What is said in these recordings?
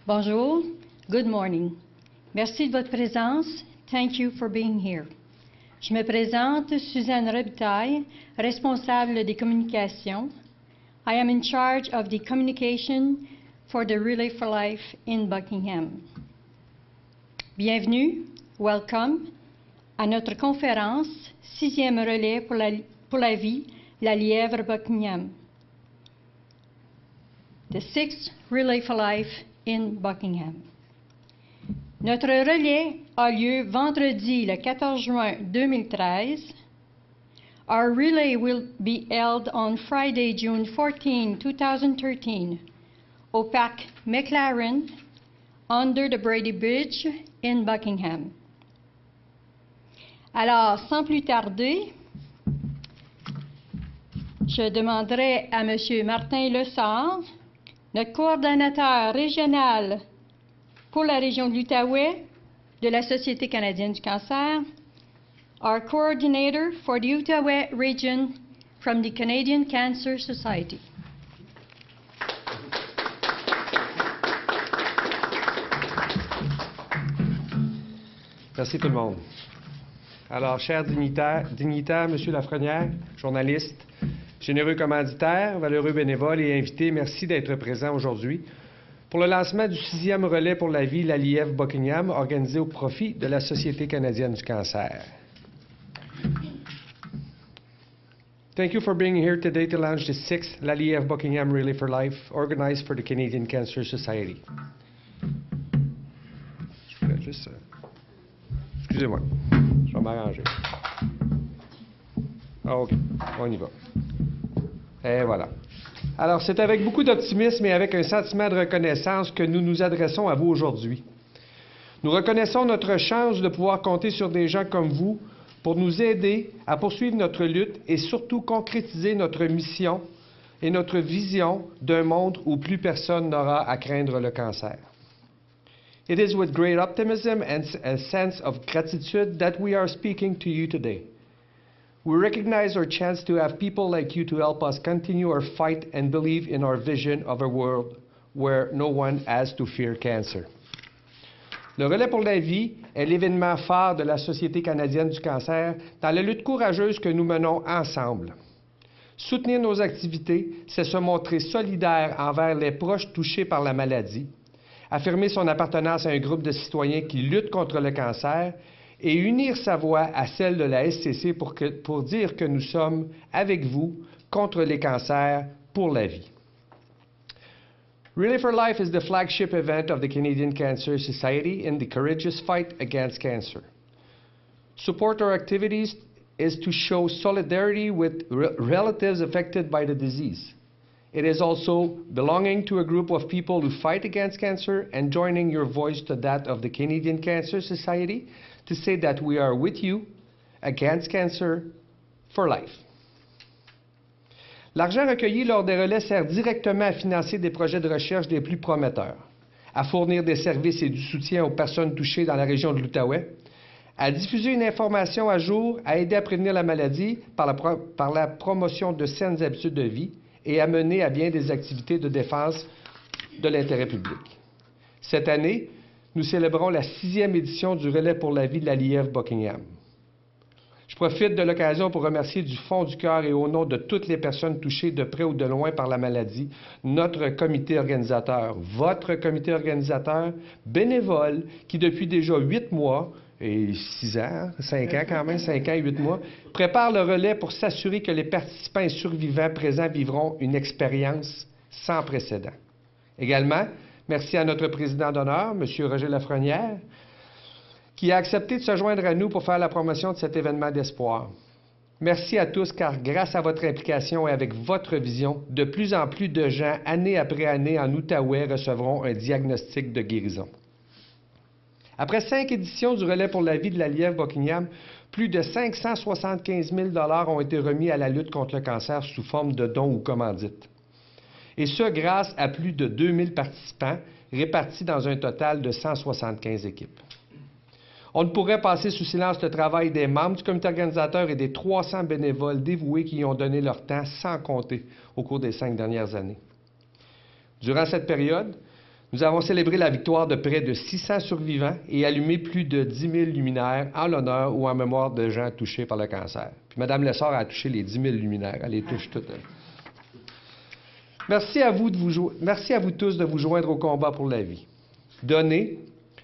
Bonjour, good morning. Merci de votre présence. Thank you for being here. Je me présente, Suzanne Robitaille, responsable des communications. I am in charge of the communication for the Relay for Life in Buckingham. Bienvenue, welcome, à notre conférence 6e relais pour la vie, la Lièvre Buckingham. The 6th Relay for Life in Buckingham. Notre relais a lieu vendredi le 14 juin 2013. Our relay will be held on Friday, June 14, 2013, au Parc McLaren, under the Brady Bridge in Buckingham. Alors, sans plus tarder, je demanderai à M. Martin Lessard, notre coordonnateur régional pour la région de l'Outaouais de la Société canadienne du cancer, our coordinator for the Outaouais region from the Canadian Cancer Society. Merci tout le monde. Alors, chers dignitaires, Monsieur Lafrenière, journaliste, généreux commanditaires, valeureux bénévoles et invités, merci d'être présents aujourd'hui pour le lancement du 6e relais pour la vie, la Lièvre Buckingham, organisé au profit de la Société canadienne du cancer. Thank you for being here today to launch the 6th La Lièvre Buckingham Relay for Life, organized for the Canadian Cancer Society. Je voulais juste... Excusez-moi, je vais m'arranger. OK, on y va. Et voilà. Alors, c'est avec beaucoup d'optimisme et avec un sentiment de reconnaissance que nous nous adressons à vous aujourd'hui. Nous reconnaissons notre chance de pouvoir compter sur des gens comme vous pour nous aider à poursuivre notre lutte et surtout concrétiser notre mission et notre vision d'un monde où plus personne n'aura à craindre le cancer. It is with great optimism and a sense of gratitude that we are speaking to you today. We recognize our chance to have people like you to help us continue our fight and believe in our vision of a world where no one has to fear cancer. Le Relais pour la vie est l'événement phare de la Société canadienne du cancer dans la lutte courageuse que nous menons ensemble. Soutenir nos activités, c'est se montrer solidaire envers les proches touchés par la maladie, affirmer son appartenance à un groupe de citoyens qui luttent contre le cancer et unir sa voix à celle de la SCC pour dire que nous sommes avec vous contre les cancers pour la vie. Relay for Life is the flagship event of the Canadian Cancer Society in the courageous fight against cancer. Support our activities is to show solidarity with relatives affected by the disease. It is also belonging to a group of people who fight against cancer and joining your voice to that of the Canadian Cancer Society to say that we are with you against cancer for life. L'argent recueilli lors des relais sert directement à financer des projets de recherche des plus prometteurs, à fournir des services et du soutien aux personnes touchées dans la région de l'Outaouais, à diffuser une information à jour, à aider à prévenir la maladie par la promotion de saines habitudes de vie et à mener à bien des activités de défense de l'intérêt public. Cette année, nous célébrons la 6e édition du Relais pour la vie de la Lièvre Buckingham. Je profite de l'occasion pour remercier du fond du cœur et au nom de toutes les personnes touchées de près ou de loin par la maladie, notre comité organisateur, votre comité organisateur bénévole qui depuis déjà 8 mois, et 6 ans, 5 ans quand même, 5 ans et 8 mois, prépare le relais pour s'assurer que les participants et survivants présents vivront une expérience sans précédent. Également, merci à notre président d'honneur, M. Roger Lafrenière, qui a accepté de se joindre à nous pour faire la promotion de cet événement d'espoir. Merci à tous, car grâce à votre implication et avec votre vision, de plus en plus de gens, année après année, en Outaouais, recevront un diagnostic de guérison. Après 5 éditions du Relais pour la vie de la Lièvre Buckingham, plus de 575 000 $ ont été remis à la lutte contre le cancer sous forme de dons ou commandites. Et ce, grâce à plus de 2000 participants répartis dans un total de 175 équipes. On ne pourrait passer sous silence le travail des membres du comité organisateur et des 300 bénévoles dévoués qui y ont donné leur temps sans compter au cours des 5 dernières années. Durant cette période, Nous avons célébré la victoire de près de 600 survivants et allumé plus de 10 000 luminaires en l'honneur ou en mémoire de gens touchés par le cancer. Puis Mme Lessard a touché les 10 000 luminaires. Elle les touche toutes. Merci à vous tous de vous joindre au combat pour la vie. Donner,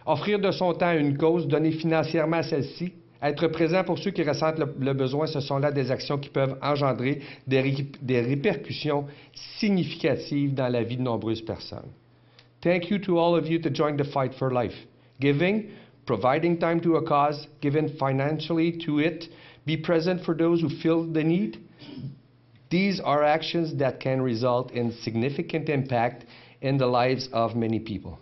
offrir de son temps à une cause, donner financièrement à celle-ci, être présent pour ceux qui ressentent le besoin, ce sont là des actions qui peuvent engendrer des répercussions significatives dans la vie de nombreuses personnes. Thank you to all of you to join the fight for life. Giving, providing time to a cause, giving financially to it, be present for those who feel the need. These are actions that can result in significant impact in the lives of many people.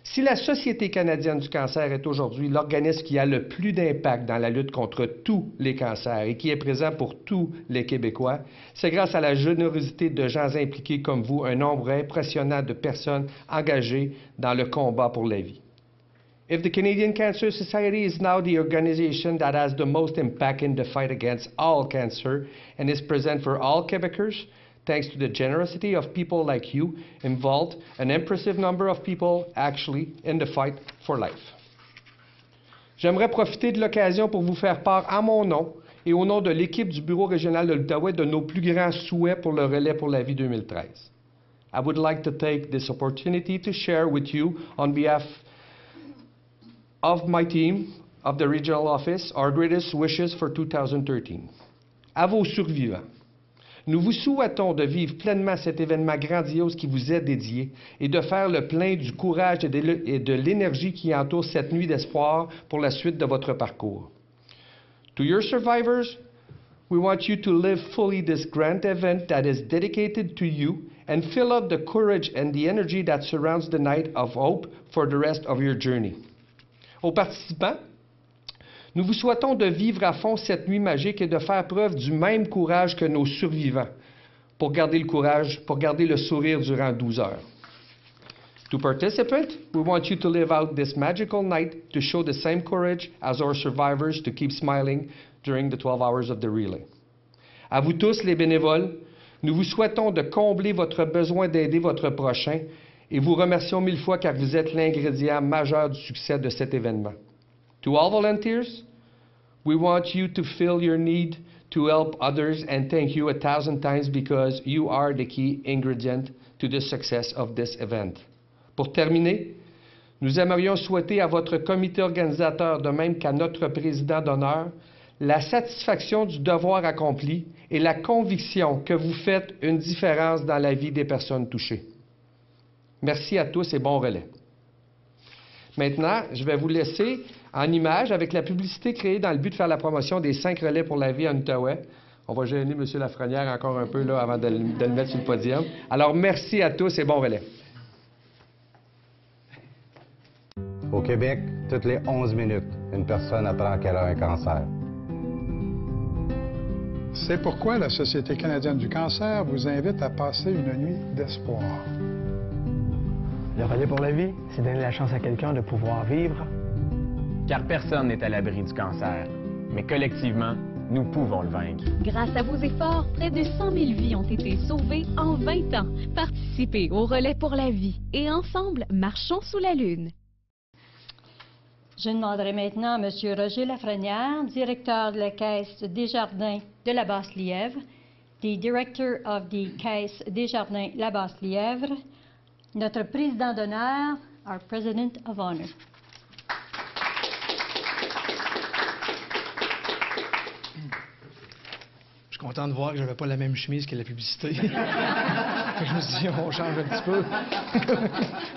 Si la Société canadienne du cancer est aujourd'hui l'organisme qui a le plus d'impact dans la lutte contre tous les cancers et qui est présent pour tous les Québécois, c'est grâce à la générosité de gens impliqués comme vous, un nombre impressionnant de personnes engagées dans le combat pour la vie. If the Canadian Cancer Society is now the organization that has the most impact in the fight against all cancer and is present for all Quebecers, thanks to the generosity of people like you involved, an impressive number of people actually in the fight for life. J'aimerais profiter de l'occasion pour vous faire part en mon nom et au nom de l'équipe du Bureau régional de l'Outaouais de nos plus grands souhaits pour le Relais pour la vie 2013. I would like to take this opportunity to share with you on behalf of my team of the regional office our greatest wishes for 2013. À vos survivants, nous vous souhaitons de vivre pleinement cet événement grandiose qui vous est dédié et de faire le plein du courage et de l'énergie qui entoure cette nuit d'espoir pour la suite de votre parcours. To your survivors, we want you to live fully this grand event that is dedicated to you and fill up the courage and the energy that surrounds the night of hope for the rest of your journey. Aux participants, nous vous souhaitons de vivre à fond cette nuit magique et de faire preuve du même courage que nos survivants pour garder le sourire durant 12 heures. To participate, we want you to live out this magical night to show the same courage as our survivors to keep smiling during the 12 hours of the relay. À vous tous les bénévoles, nous vous souhaitons de combler votre besoin d'aider votre prochain et vous remercions 1000 fois car vous êtes l'ingrédient majeur du succès de cet événement. To all volunteers, we want you to feel your need to help others and thank you 1,000 times because you are the key ingredient to the success of this event. Pour terminer, nous aimerions souhaiter à votre comité organisateur, de même qu'à notre président d'honneur, la satisfaction du devoir accompli et la conviction que vous faites une différence dans la vie des personnes touchées. Merci à tous et bon relais. Maintenant, je vais vous laisser en images avec la publicité créée dans le but de faire la promotion des 5 relais pour la vie en Outaouais. On va gêner M. Lafrenière encore un peu là, avant de le mettre sur le podium. Alors, merci à tous et bon relais. Au Québec, toutes les 11 minutes, une personne apprend qu'elle a un cancer. C'est pourquoi la Société canadienne du cancer vous invite à passer une nuit d'espoir. Le relais pour la vie, c'est donner la chance à quelqu'un de pouvoir vivre. Car personne n'est à l'abri du cancer, mais collectivement, nous pouvons le vaincre. Grâce à vos efforts, près de 100 000 vies ont été sauvées en 20 ans. Participez au relais pour la vie et ensemble, marchons sous la Lune. Je demanderai maintenant à M. Roger Lafrenière, directeur de la Caisse Desjardins de la Basse-Lièvre, the Director of the Caisse Desjardins La Basse-Lièvre, notre président d'honneur, our President of Honor. Je suis content de voir que j'avais pas la même chemise que la publicité. Je me suis dit, on change un petit peu.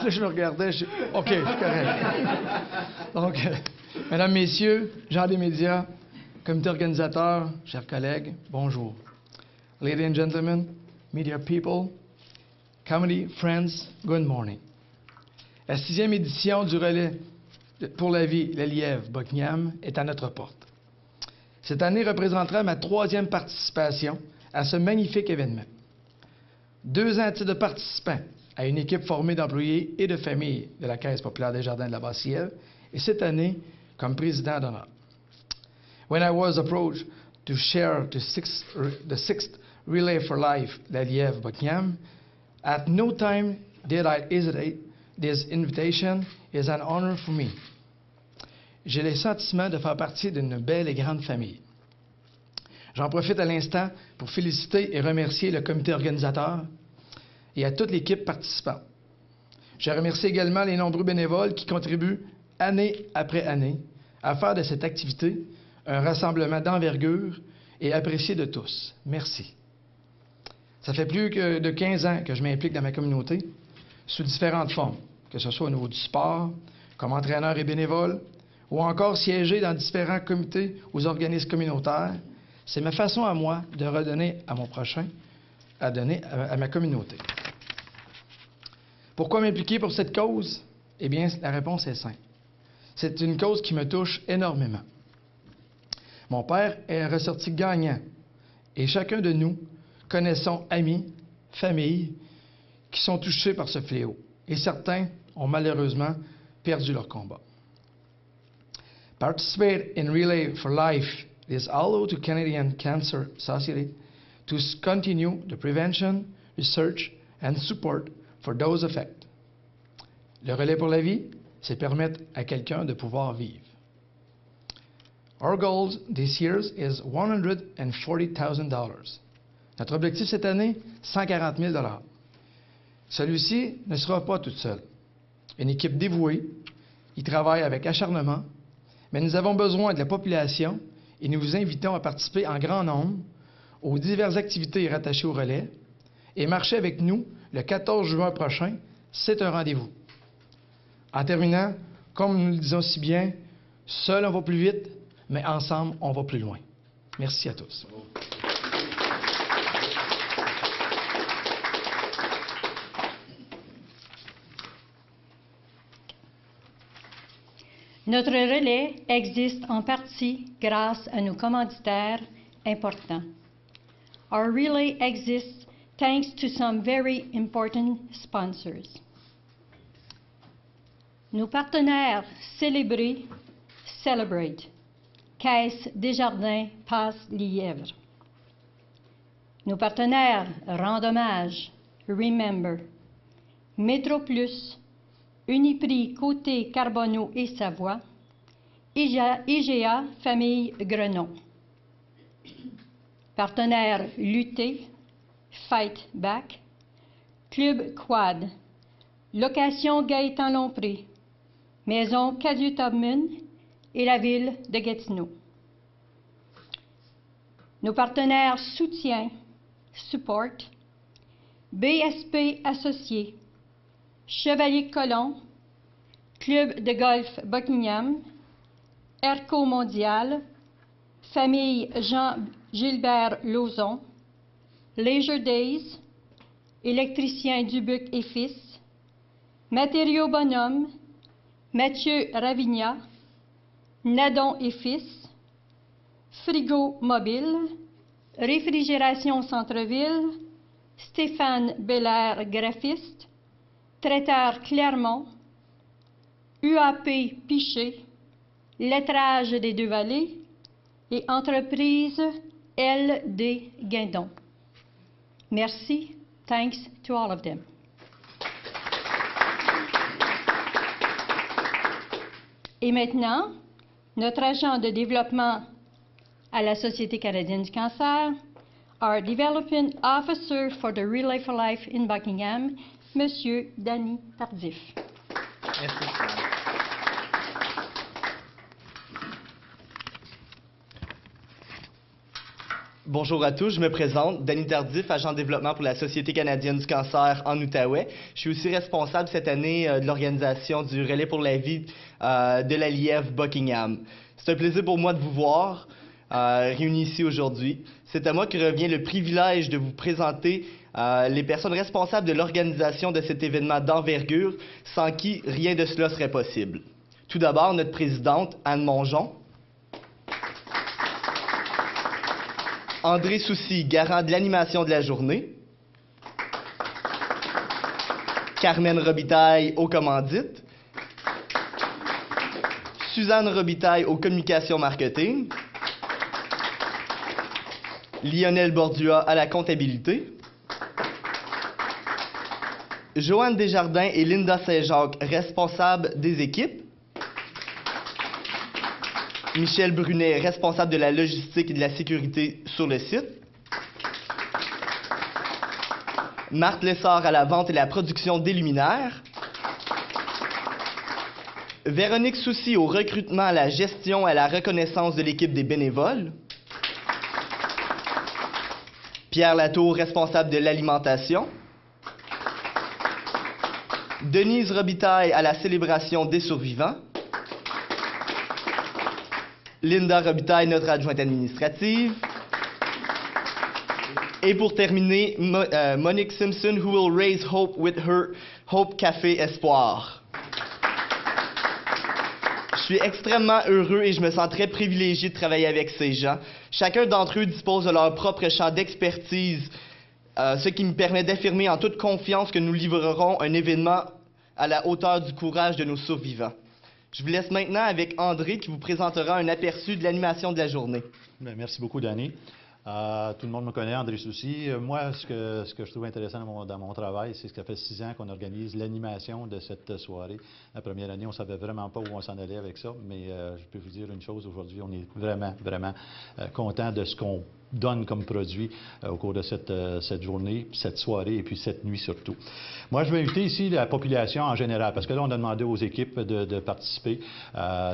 Là, je me regardais, je dis, OK, c'est correct. Donc, mesdames, messieurs, gens des médias, comité organisateur, chers collègues, bonjour. Ladies and gentlemen, media people, comedy friends, good morning. La 6e édition du relais pour la vie, la Lièvre, Buckingham, est à notre porte. Cette année représentera ma 3e participation à ce magnifique événement. 2 ans à titre de participant à une équipe formée d'employés et de familles de la Caisse populaire Desjardins de la Basse-Lièvre et cette année comme président d'honneur. When I was approached to share the sixth Relay for Life, la Lièvre Buckingham, at no time did I hesitate this invitation is an honor for me. J'ai le sentiment de faire partie d'une belle et grande famille. J'en profite à l'instant pour féliciter et remercier le comité organisateur et à toute l'équipe participante. Je remercie également les nombreux bénévoles qui contribuent année après année à faire de cette activité un rassemblement d'envergure et apprécié de tous. Merci. Ça fait plus de 15 ans que je m'implique dans ma communauté sous différentes formes, que ce soit au niveau du sport, comme entraîneur et bénévole, ou encore siéger dans différents comités ou organismes communautaires. C'est ma façon à moi de redonner à mon prochain, à donner à ma communauté. Pourquoi m'impliquer pour cette cause? Eh bien, la réponse est simple. C'est une cause qui me touche énormément. Mon père est ressorti gagnant et chacun de nous connaissons amis, familles qui sont touchés par ce fléau et certains ont malheureusement perdu leur combat. Participate in Relay for Life is allow to Canadian Cancer Society to continue the prevention, research and support for those affected. Le relais pour la vie, c'est permettre à quelqu'un de pouvoir vivre. Our goal this year is $140,000. Notre objectif cette année, 140 000 $. Celui-ci ne sera pas tout seul. Une équipe dévouée, il travaille avec acharnement, mais nous avons besoin de la population et nous vous invitons à participer en grand nombre aux diverses activités rattachées au relais et marcher avec nous le 14 juin prochain. C'est un rendez-vous. En terminant, comme nous le disons si bien, seul on va plus vite, mais ensemble on va plus loin. Merci à tous. Notre relais existe en partie grâce à nos commanditaires importants. Our relay exists thanks to some very important sponsors. Nos partenaires célébrés, Celebrate, Caisse Desjardins Passe-Lièvre. Nos partenaires rendent hommage, Remember, Métroplus, Uniprix Côté Carbonneau et Savoie, IGA Famille Grenon. Partenaires Lutter, Fight Back, Club Quad, Location Gaëtan Lompré, Maison Cadieux-Tubman et la ville de Gatineau. Nos partenaires soutien, Support, BSP Associés, Chevalier Colomb, Club de golf Buckingham, Erco Mondial, Famille Jean-Gilbert Lauzon, Leisure Days, Électricien Dubuc et Fils, Matériaux Bonhomme, Mathieu Ravignat, Nadon et Fils, Frigo Mobile, Réfrigération Centre-Ville, Stéphane Belair graphiste, Traiteur Clermont, UAP Piché, Lettrage des Deux-Vallées et Entreprise LD Guindon. Merci. Thanks to all of them. Et maintenant, notre agent de développement à la Société canadienne du cancer, our Development Officer for the Relay for Life in Buckingham, Monsieur Danny Tardif. Merci. Bonjour à tous, je me présente, Danny Tardif, agent de développement pour la Société canadienne du cancer en Outaouais. Je suis aussi responsable cette année de l'organisation du Relais pour la vie de la Lièvre Buckingham. C'est un plaisir pour moi de vous voir réunis ici aujourd'hui. C'est à moi que revient le privilège de vous présenter les personnes responsables de l'organisation de cet événement d'envergure, sans qui rien de cela serait possible. Tout d'abord, notre présidente, Anne Mongeon. André Soucy, garant de l'animation de la journée. Carmen Robitaille, aux commandites. Suzanne Robitaille, aux communications marketing. Lionel Bordua, à la comptabilité. Joanne Desjardins et Linda Saint-Jacques, responsables des équipes. Michel Brunet, responsable de la logistique et de la sécurité sur le site. Marthe Lessard à la vente et la production des luminaires. Véronique Soucy au recrutement, à la gestion et à la reconnaissance de l'équipe des bénévoles. Pierre Latour, responsable de l'alimentation. Denise Robitaille à la célébration des survivants. Linda Robitaille, notre adjointe administrative. Et pour terminer, Monique Simpson, who will raise hope with her Hope Café Espoir. Je suis extrêmement heureux et je me sens très privilégié de travailler avec ces gens. Chacun d'entre eux dispose de leur propre champ d'expertise, ce qui me permet d'affirmer en toute confiance que nous livrerons un événement à la hauteur du courage de nos survivants. Je vous laisse maintenant avec André qui vous présentera un aperçu de l'animation de la journée. Bien, merci beaucoup, Danny. Tout le monde me connaît, André Soucy. Moi, ce que je trouve intéressant dans mon travail, c'est que ça fait 6 ans qu'on organise l'animation de cette soirée. La première année, on ne savait vraiment pas où on s'en allait avec ça, mais je peux vous dire une chose, aujourd'hui, on est vraiment, vraiment content de ce qu'on donne comme produit au cours de cette journée, cette soirée et puis cette nuit surtout. Moi, je vais inviter ici la population en général, parce que là, on a demandé aux équipes de participer.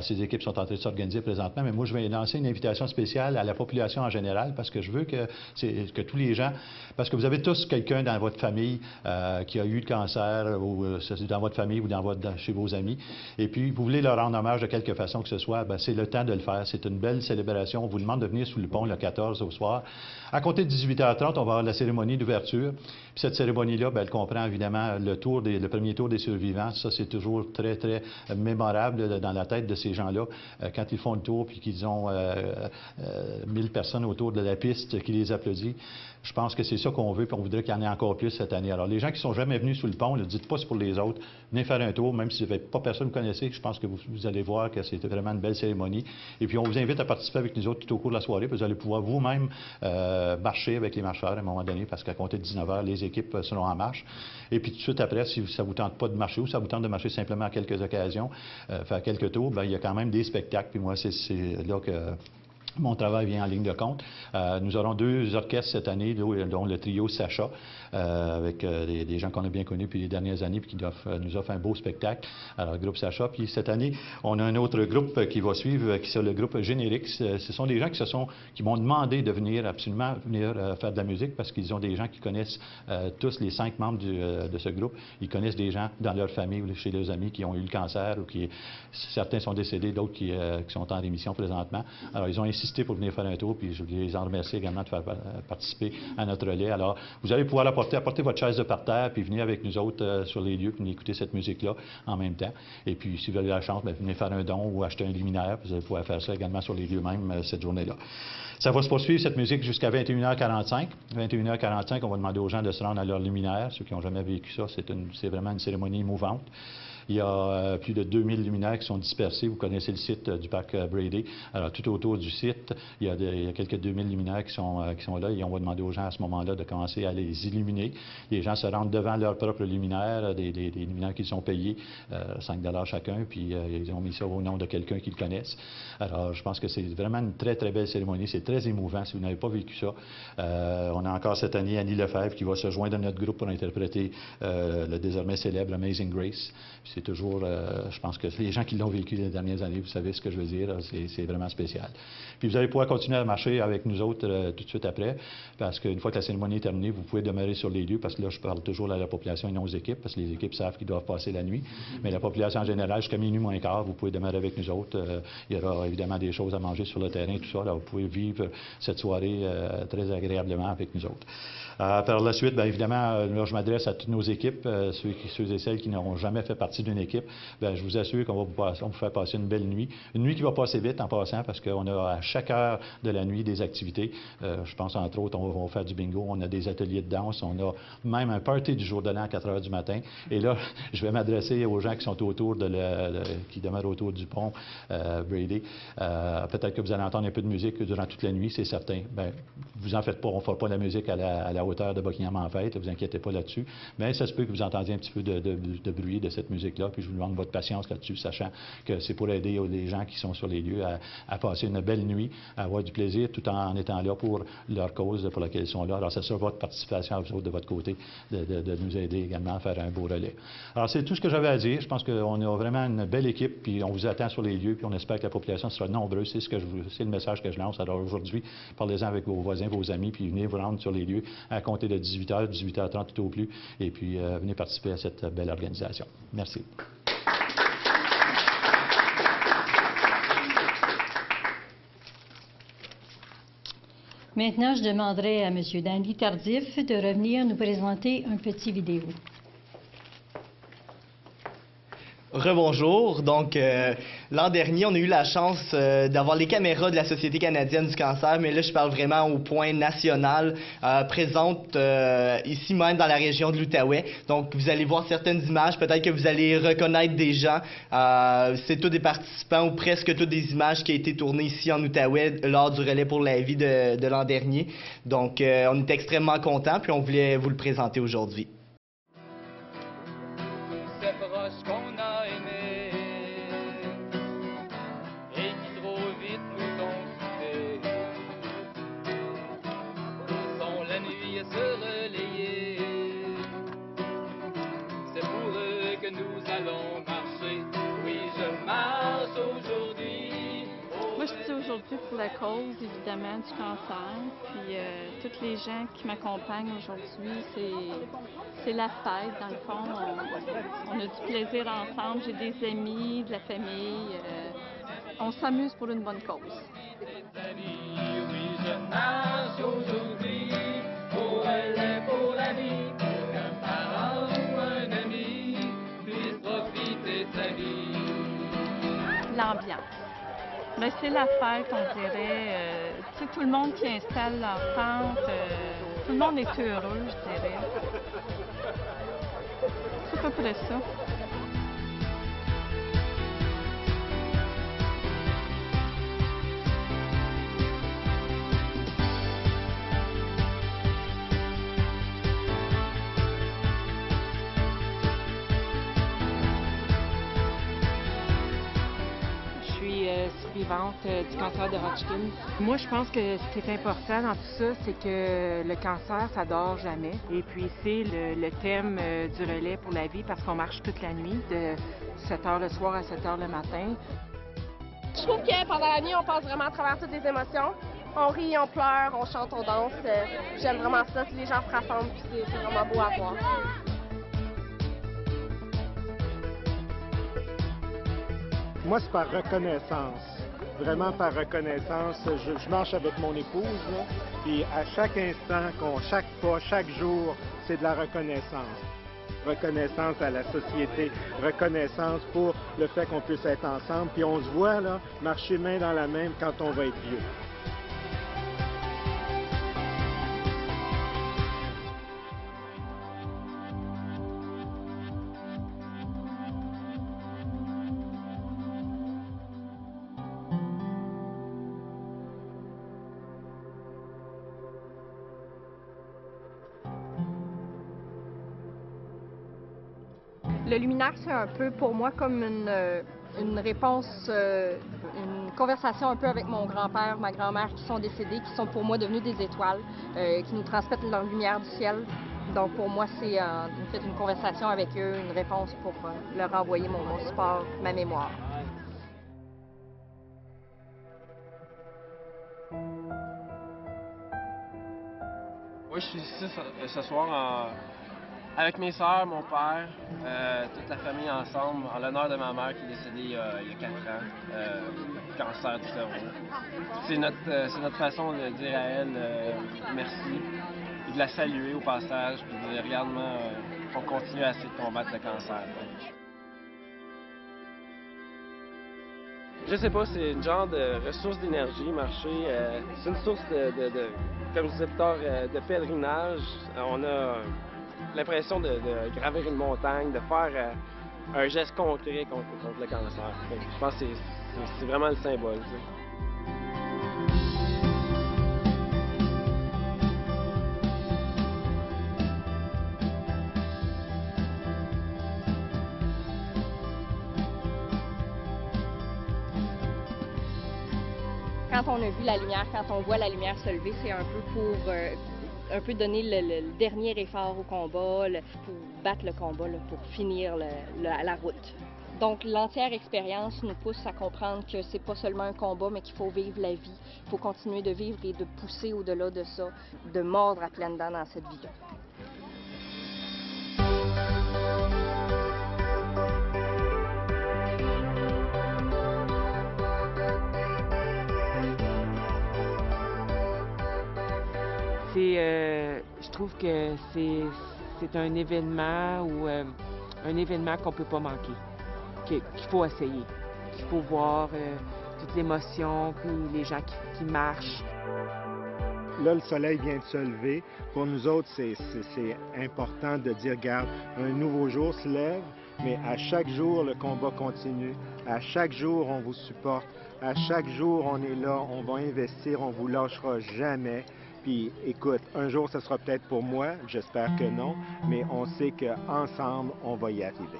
Ces équipes sont en train de s'organiser présentement, mais moi, je vais lancer une invitation spéciale à la population en général, parce que je veux que tous les gens, parce que vous avez tous quelqu'un dans votre famille qui a eu le cancer, ou dans votre famille ou chez vos amis, et puis vous voulez leur rendre hommage de quelque façon que ce soit, c'est le temps de le faire. C'est une belle célébration. On vous demande de venir sous le pont le 14 au soir. À compter de 18h30, on va avoir la cérémonie d'ouverture. Puis cette cérémonie-là, elle comprend évidemment le premier tour des survivants. Ça, c'est toujours très, très mémorable dans la tête de ces gens-là. Quand ils font le tour puis qu'ils ont 1000 personnes autour de la piste qui les applaudissent. Je pense que c'est ça qu'on veut, puis on voudrait qu'il y en ait encore plus cette année. Alors, les gens qui ne sont jamais venus sous le pont, ne dites pas c'est pour les autres. Venez faire un tour, même si pas personne que vous connaissez. Je pense que vous allez voir que c'était vraiment une belle cérémonie. Et puis, on vous invite à participer avec nous autres tout au cours de la soirée, puis vous allez pouvoir vous-même marcher avec les marcheurs à un moment donné, parce qu'à compter de 19h, les équipes seront en marche. Et puis, tout de suite après, si ça ne vous tente pas de marcher ou ça vous tente de marcher simplement à quelques occasions, faire quelques tours, il y a quand même des spectacles. Puis moi, c'est là que mon travail vient en ligne de compte. Nous aurons 2 orchestres cette année, dont le trio Sacha, avec des gens qu'on a bien connus depuis les dernières années, puis qui nous offrent un beau spectacle. Alors, le groupe Sacha. Puis cette année, on a un autre groupe qui va suivre, qui est le groupe Générique. Ce sont des gens qui m'ont demandé de venir absolument faire de la musique, parce qu'ils ont des gens qui connaissent tous les 5 membres de ce groupe. Ils connaissent des gens dans leur famille ou chez leurs amis qui ont eu le cancer, ou certains sont décédés, d'autres qui sont en rémission présentement. Alors, ils ont insisté pour venir faire un tour, puis je les en remercie également de faire participer à notre relais. Alors, vous allez pouvoir apporter votre chaise de parterre, puis venir avec nous autres sur les lieux, puis écouter cette musique-là en même temps. Et puis, si vous avez la chance, venez faire un don ou acheter un luminaire, puis vous allez pouvoir faire ça également sur les lieux même cette journée-là. Ça va se poursuivre, cette musique, jusqu'à 21h45. 21h45, on va demander aux gens de se rendre à leur luminaire. Ceux qui n'ont jamais vécu ça, c'est vraiment une cérémonie émouvante. Il y a plus de 2000 luminaires qui sont dispersés. Vous connaissez le site du parc Brady. Alors, tout autour du site, il y a quelques 2000 luminaires qui sont là. Et on va demander aux gens à ce moment-là de commencer à les illuminer. Les gens se rendent devant leur propre luminaire, des luminaires qu'ils ont payés, 5 $ chacun, puis ils ont mis ça au nom de quelqu'un qu'ils connaissent. Alors, je pense que c'est vraiment une très, très belle cérémonie. C'est très émouvant si vous n'avez pas vécu ça. On a encore cette année Annie Lefebvre qui va se joindre à notre groupe pour interpréter le désormais célèbre Amazing Grace. C'est toujours, je pense que les gens qui l'ont vécu les dernières années, vous savez ce que je veux dire, c'est vraiment spécial. Puis vous allez pouvoir continuer à marcher avec nous autres tout de suite après, parce qu'une fois que la cérémonie est terminée, vous pouvez demeurer sur les lieux, parce que là, je parle toujours à la population et non aux équipes, parce que les équipes savent qu'ils doivent passer la nuit. Mais la population en général, jusqu'à minuit moins quart, vous pouvez demeurer avec nous autres. Il y aura évidemment des choses à manger sur le terrain, tout ça. Là, vous pouvez vivre cette soirée très agréablement avec nous autres. Par la suite, bien évidemment, là, je m'adresse à toutes nos équipes, ceux et celles qui n'auront jamais fait partie partie d'une équipe, bien, je vous assure qu'on va vous faire passer une belle nuit. Une nuit qui va passer vite en passant parce qu'on a à chaque heure de la nuit des activités. Je pense entre autres, on va faire du bingo, on a des ateliers de danse, on a même un party du jour de l'an à 4 heures du matin. Et là, je vais m'adresser aux gens qui sont autour qui demeurent autour du pont, Brady. Peut-être que vous allez entendre un peu de musique durant toute la nuit, c'est certain. Bien, vous en faites pas, on ne fera pas la musique à la hauteur de Buckingham en fête, ne vous inquiétez pas là-dessus. Mais ça se peut que vous entendiez un petit peu de bruit de cette musique-là, puis je vous demande votre patience là-dessus, sachant que c'est pour aider les gens qui sont sur les lieux à passer une belle nuit, à avoir du plaisir, tout en étant là pour leur cause pour laquelle ils sont là. Alors, c'est ça votre participation à vous autres de votre côté, de nous aider également à faire un beau relais. Alors, c'est tout ce que j'avais à dire. Je pense qu'on a vraiment une belle équipe, puis on vous attend sur les lieux, puis on espère que la population sera nombreuse. C'est le message que je lance. Alors, aujourd'hui, parlez-en avec vos voisins, vos amis, puis venez vous rendre sur les lieux à compter de 18h, 18h30 tout au plus, et puis venez participer à cette belle organisation. Merci. Maintenant, je demanderai à M. Danny Tardif de revenir nous présenter un petit vidéo. Rebonjour. Donc, l'an dernier, on a eu la chance d'avoir les caméras de la Société canadienne du cancer, mais là, je parle vraiment au point national, présente ici même dans la région de l'Outaouais. Donc, vous allez voir certaines images, peut-être que vous allez reconnaître des gens. C'est tous des participants ou presque toutes des images qui ont été tournées ici en Outaouais lors du relais pour la vie de l'an dernier. Donc, on est extrêmement contents, puis on voulait vous le présenter aujourd'hui. Qu'on a aimé et qui trop vite nous ont quittés. Laissons la nuit se relayer. C'est pour eux que nous allons marcher. Oui, je marche aujourd'hui. Moi, je suis aujourd'hui pour la cause, évidemment, du cancer. Puis, tous les gens qui m'accompagnent aujourd'hui, c'est la fête, dans le fond. On a du plaisir ensemble. J'ai des amis, de la famille. On s'amuse pour une bonne cause. Oui, je marche aujourd'hui pour la vie, pour qu'un parent ou un ami puisse profiter de sa vie. L'ambiance. Mais c'est la fête, on dirait. Tu sais, tout le monde qui installe leur tente, tout le monde est heureux, je dirais. C'est à peu près ça. Survivante du cancer de Hodgkin. Moi, je pense que ce qui est important dans tout ça, c'est que le cancer, ça dort jamais. Et puis, c'est le thème du relais pour la vie parce qu'on marche toute la nuit, de 7 h le soir à 7 h le matin. Je trouve que pendant la nuit, on passe vraiment à travers toutes les émotions. On rit, on pleure, on chante, on danse. J'aime vraiment ça. Les gens se rassemblent, puis c'est vraiment beau à voir. Moi, c'est par reconnaissance. Vraiment par reconnaissance. Je marche avec mon épouse, là, puis à chaque instant, chaque pas, chaque jour, c'est de la reconnaissance. Reconnaissance à la société, reconnaissance pour le fait qu'on puisse être ensemble, puis on se voit là, marcher main dans la main quand on va être vieux. Le luminaire, c'est un peu pour moi comme une réponse, une conversation un peu avec mon grand-père, ma grand-mère qui sont décédés, qui sont pour moi devenus des étoiles, qui nous transmettent leur lumière du ciel. Donc pour moi, c'est une conversation avec eux, une réponse pour leur envoyer mon support, ma mémoire. Moi, je suis ici ce soir avec mes sœurs, mon père, toute la famille ensemble, en l'honneur de ma mère qui est décédée il y a 4 ans, cancer du cerveau. C'est notre façon de dire à elle merci, et de la saluer au passage, puis de dire regarde-moi, on continue à essayer de combattre le cancer. Je sais pas, c'est une genre de ressource d'énergie, marcher. C'est une source comme je disais plus tard, de pèlerinage. On a l'impression de gravir une montagne, de faire un geste concret contre le cancer. Je pense que c'est vraiment le symbole. Tu sais. Quand on a vu la lumière, quand on voit la lumière se lever, c'est un peu pour un peu donner le dernier effort au combat, pour battre le combat, pour finir la route. Donc l'entière expérience nous pousse à comprendre que c'est pas seulement un combat, mais qu'il faut vivre la vie. Il faut continuer de vivre et de pousser au-delà de ça, de mordre à pleines dents dans cette vie-là. Je trouve que c'est un événement qu'on ne peut pas manquer, qu'il faut essayer, qu'il faut voir toute l'émotion, puis les gens qui marchent. Là, le soleil vient de se lever. Pour nous autres, c'est important de dire, regarde, un nouveau jour se lève, mais à chaque jour, le combat continue. À chaque jour, on vous supporte. À chaque jour, on est là, on va investir, on ne vous lâchera jamais. Puis, écoute, un jour, ce sera peut-être pour moi, j'espère que non, mais on sait qu'ensemble, on va y arriver.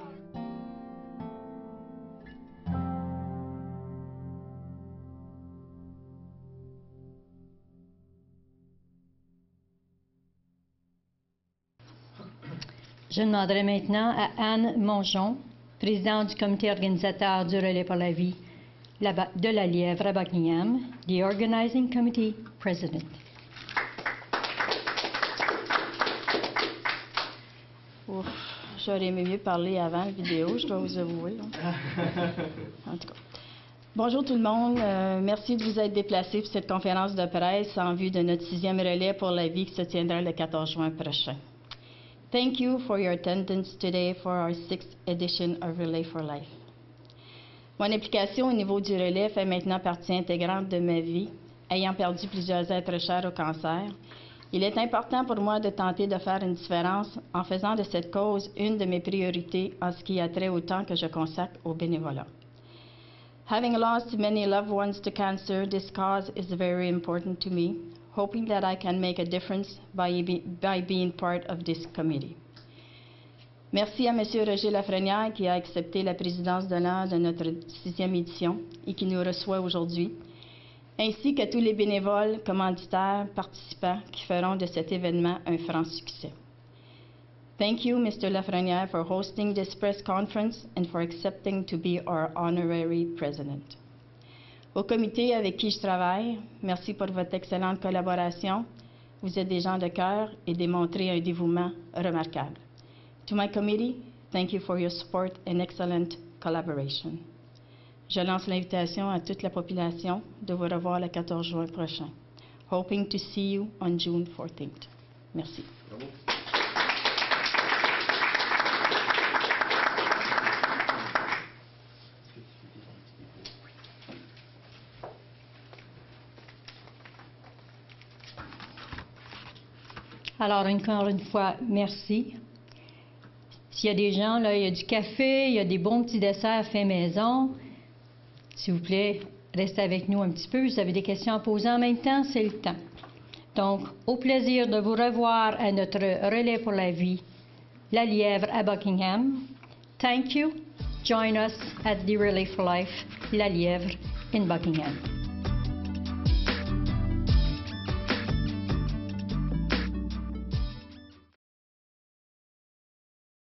Je demanderai maintenant à Anne Mongeon, présidente du comité organisateur du Relais pour la vie de la Lièvre à Buckingham, the Organizing Committee President. Ouf, j'aurais aimé mieux parler avant la vidéo, je dois vous avouer. En tout cas. Bonjour tout le monde. Merci de vous être déplacés pour cette conférence de presse en vue de notre 6e relais pour la vie qui se tiendra le 14 juin prochain. Thank you for your attendance today for our 6th edition of Relay for Life. Mon implication au niveau du relais fait maintenant partie intégrante de ma vie, ayant perdu plusieurs êtres chers au cancer. Il est important pour moi de tenter de faire une différence en faisant de cette cause une de mes priorités en ce qui a trait au temps que je consacre au bénévolat. Having lost many loved ones to cancer, this cause is very important to me, hoping that I can make a difference by being part of this committee. Merci à M. Roger Lafrenière qui a accepté la présidence d'honneur de notre 6e édition et qui nous reçoit aujourd'hui, ainsi qu'à tous les bénévoles, commanditaires, participants qui feront de cet événement un franc succès. Thank you, Mr. Lafrenière, for hosting this press conference and for accepting to be our honorary president. Au comité avec qui je travaille, merci pour votre excellente collaboration. Vous êtes des gens de cœur et démontrez un dévouement remarquable. To my committee, thank you for your support and excellent collaboration. Je lance l'invitation à toute la population de vous revoir le 14 juin prochain. Hoping to see you on June 14th. Merci. Bravo. Alors, encore une fois, merci. S'il y a des gens, là, il y a du café, il y a des bons petits desserts faits maison. S'il vous plaît, restez avec nous un petit peu. Vous avez des questions à poser en même temps, c'est le temps. Donc, au plaisir de vous revoir à notre relais pour la vie, la Lièvre à Buckingham. Thank you. Join us at the Relay for Life, la Lièvre in Buckingham.